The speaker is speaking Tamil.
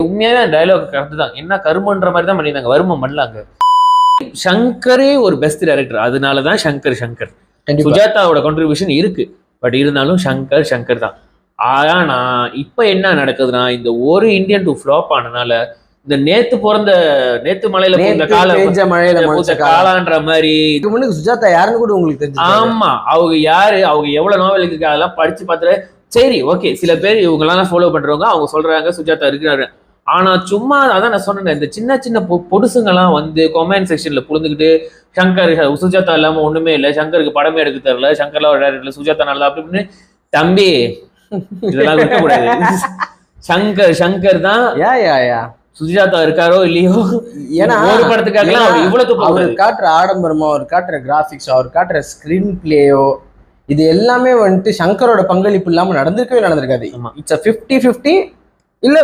உண்மையாவே அந்த டயலாக் கரெக்ட் தான். என்ன கருமன்ற மாதிரி தான் பண்ணியிருந்தாங்க, வருமம் பண்ணலாங்க. சங்கரே ஒரு பெஸ்ட் டைரக்டர், அதனாலதான் சங்கர். சுஜாதாவோட கான்ட்ரிபியூஷன் இருக்கு, பட் இருந்தாலும் சங்கர் தான். ஆனா இப்ப என்ன நடக்குதுன்னா, இந்த ஒரு இந்தியன் டூ ஃபிளாப் ஆனனால இந்த நேத்து மலையில காலான்ற மாதிரி சுஜாதா யாருன்னு கூட உங்களுக்கு தெரியும். ஆமா, அவங்க யாரு, அவங்க எவ்வளவு நாவல் இருக்கு அதெல்லாம் படிச்சு பார்த்துட்டு சரி ஓகே, சில பேர் இவங்க எல்லாம் ஃபாலோ பண்றவங்க அவங்க சொல்றாங்க சுஜாதா இருக்கிறாரு. ஆனா சும்மா அதான் நான் சொன்னேன், இந்த சின்ன பொடுசுங்கெல்லாம் வந்து கமெண்ட் செக்ஷன்ல புரிஞ்சுக்கிட்டு சங்கர் சுஜாதா இல்லாம ஒண்ணுமே இல்லை, சங்கருக்கு படமே எடுக்க தெரியல, சங்கர்லாம் ஒரு டேரக்டர், சுஜாதா நல்லா அப்படி இப்படின்னு. தம்பி இதெல்லாம் விட்டக்கூடாது. சங்கர் தான். சுஜாதா இருக்காரோ இல்லையோ, ஏன்னா ஒரு படத்துக்காக அவர் காட்டுற ஆடம்பரமோ, அவர் காட்டுற கிராபிக்ஸோ, அவர் காட்டுற ஸ்கிரீன் பிளேயோ, இது எல்லாமே வந்துட்டு சங்கரோட பங்களிப்பு இல்லாம நடந்திருக்காது. இட்ஸ் 50-50 இல்ல